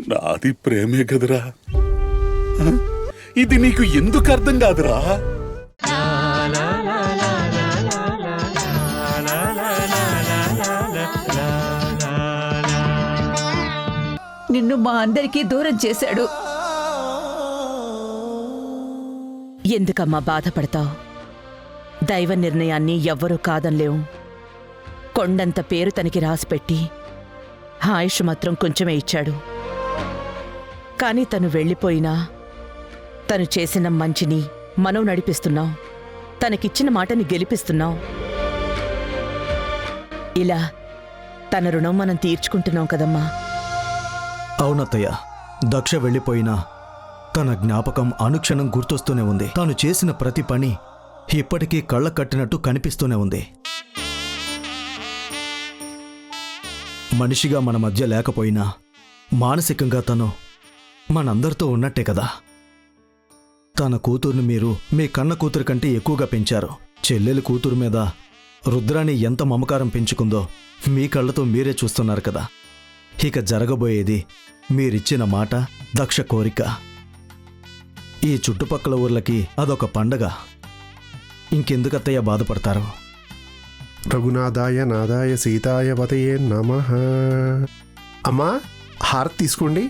నాది ప్రేమే కదరా, ఇది నీకు ఎందుకు అర్థం కాదురా? నిన్ను మా అందరికీ దూరం చేశాడు. ఎందుకమ్మా బాధపడతావు? దైవ నిర్ణయాన్ని ఎవ్వరూ కాదనలేవు. కొండంత పేరు తనకి రాసిపెట్టి ఆయుష్ మాత్రం కొంచెమే ఇచ్చాడు. కాని తను వెళ్ళిపోయినా తను చేసిన మంచిని మనం నడిపిస్తున్నాం, తనకిచ్చిన మాటని గెలిపిస్తున్నాం. ఇలా తన రుణం మనం తీర్చుకుంటున్నాం కదమ్మా. అవునత్తయ్య, దక్ష వెళ్ళిపోయినా తన జ్ఞాపకం అనుక్షణం గుర్తొస్తూనే ఉంది. తాను చేసిన ప్రతి పని ఇప్పటికీ కళ్ళ కట్టినట్టు కనిపిస్తూనే ఉంది. మనిషిగా మన మధ్య లేకపోయినా మానసికంగా తను మనందరితో ఉన్నట్టే కదా. తన కూతుర్ని మీరు మీ కన్న కూతురు కంటే ఎక్కువగా పెంచారు. చెల్లెలి కూతురు మీద రుద్రాని ఎంత మమకారం పెంచుకుందో మీ కళ్ళతో మీరే చూస్తున్నారు కదా. ఇక జరగబోయేది మీరిచ్చిన మాట, దక్ష కోరిక. ఈ చుట్టుపక్కల ఊర్లకి అదొక పండగ. ఇంకెందుకత్తయ్య బాధపడతారు? రఘునాథాయ నాదాయ సీతాయ పతయే నమః. అమ్మా, హారతి తీసుకోండి.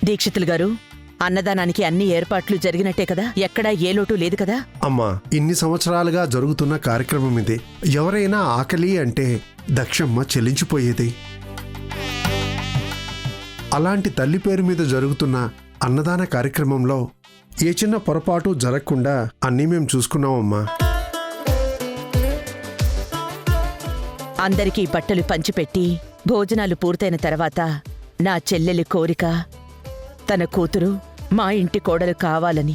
దీక్షితులు గారు, అన్నదానానికి అన్ని ఏర్పాట్లు జరిగినట్టే కదా? ఎక్కడా ఏ లోటు లేదు కదా? అమ్మా, ఇన్ని సంవత్సరాలుగా జరుగుతున్న కార్యక్రమం ఇది. ఎవరైనా ఆకలి అంటే దక్షమ్మ చెల్లించిపోయేది. అలాంటి తల్లి పేరు మీద జరుగుతున్న అన్నదాన కార్యక్రమంలో ఏ చిన్న పొరపాటు జరగకుండా అన్నీ మేము చూసుకున్నామమ్మా. అందరికీ బట్టలు పంచిపెట్టి భోజనాలు పూర్తయిన తర్వాత నా చెల్లెలి కోరిక, తన కూతురు మా ఇంటి కోడలు కావాలని,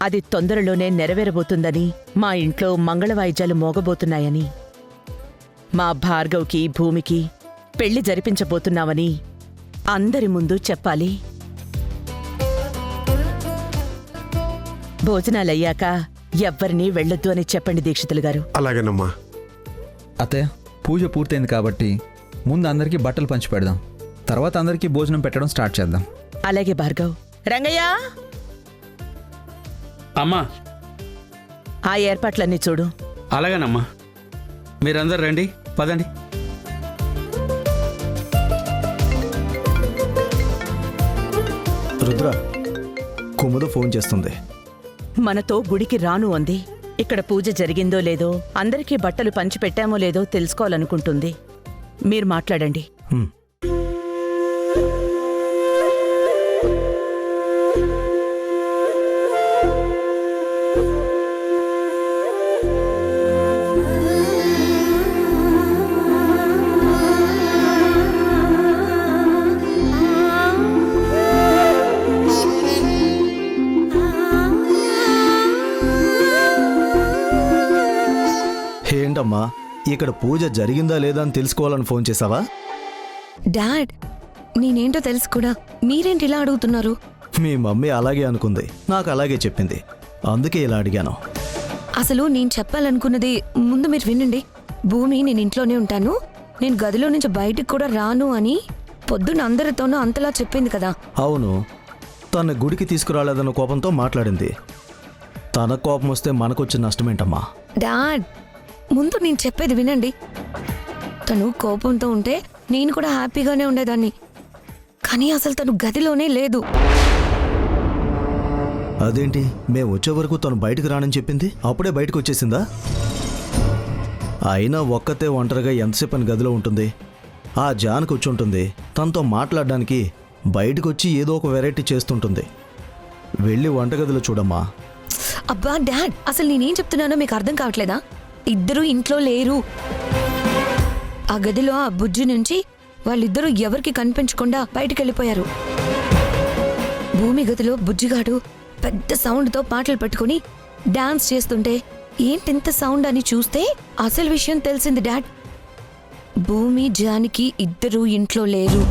అది తొందరలోనే నెరవేరబోతుందని, మా ఇంట్లో మంగళవాయిద్యాలు మోగబోతున్నాయని, మా భార్గవ్కి భూమికి పెళ్లి జరిపించబోతున్నామని అందరి ముందు చెప్పాలి. భోజనాలయ్యాక ఎవ్వరినీ వెళ్ళొద్దు అని చెప్పండి దీక్షితులు గారు. అలాగేనమ్మా. అత్తయ్య, పూజ పూర్తయింది కాబట్టి ముందు అందరికీ బట్టలు పంచి పెడదాం. తర్వాత అందరికీ భోజనం పెట్టడం స్టార్ట్ చేద్దాం. అలాగే భార్గవ్. రంగయ్య, అమ్మా ఆ ఏర్పాట్లన్నీ చూడు. అలాగేనమ్మా. మీరందరూ రండి, పదండి. రుద్ర, కుముద ఫోన్ చేస్తుంది. మనతో గుడికి రాను అంది. ఇక్కడ పూజ జరిగిందో లేదో, అందరికీ బట్టలు పంచిపెట్టామో లేదో తెలుసుకోవాలనుకుంటుంది. మీరు మాట్లాడండి. ఏంటమ్మా, ఇక్కడ పూజ జరిగిందా లేదా అని తెలుసుకోవాలని ఫోన్ చేసావా? డాడ్, నేనేంటో తెలుసు కూడా మీరేంటి ఇలా అడుగుతున్నారు? మీ మమ్మీ అలాగే అనుకుంది, నాకు అలాగే చెప్పింది, అందుకే ఇలా అడిగాను. అసలు నేను చెప్పాలనుకున్నది ముందు మీరు వినండి. భూమి, నేను ఇంట్లోనే ఉంటాను, నేను గదిలో నుంచి బయటికి కూడా రాను అని పొద్దున్న అందరితోనూ అంతలా చెప్పింది కదా. అవును, తన గుడికి తీసుకురాలేదన్న కోపంతో మాట్లాడింది. తన కోపం వస్తే మనకొచ్చిన నష్టమేంటమ్మా? డాడ్, ముందు నేను చెప్పేది వినండి. తను కోపంతో ఉంటే నేను కూడా హ్యాపీగానే ఉండేదాన్ని, కానీ అసలు తను గదిలోనే లేదు. అదేంటి, మేము వచ్చే వరకు తను బయటకు రానని చెప్పింది, అప్పుడే బయటకు వచ్చేసిందా? అయినా ఒక్కతే ఒంటరిగా ఎంతసేపు అని గదిలో ఉంటుంది? ఆ జానకి వచ్చి ఉంటుంది, తనతో మాట్లాడడానికి బయటకు వచ్చి ఏదో ఒక వెరైటీ చేస్తుంటుంది. వెళ్ళి వంటగదిలో చూడమ్మా. అబ్బా డాడ్, అసలు నేనేం చెప్తున్నానో మీకు అర్థం కావట్లేదా? ఇద్దరూ ఇంట్లో లేరు. ఆ గదిలో ఆ బుజ్జి నుంచి వాళ్ళిద్దరూ ఎవరికి కనిపించకుండా బయటికి వెళ్ళిపోయారు. భూమి గదిలో బుజ్జిగాడు పెద్ద సౌండ్తో పాటలు పెట్టుకుని డాన్స్ చేస్తుంటే ఏంటింత సౌండ్ అని చూస్తే అసలు విషయం తెలిసింది డాడ్. భూమి, జానకి ఇద్దరూ ఇంట్లో లేరు.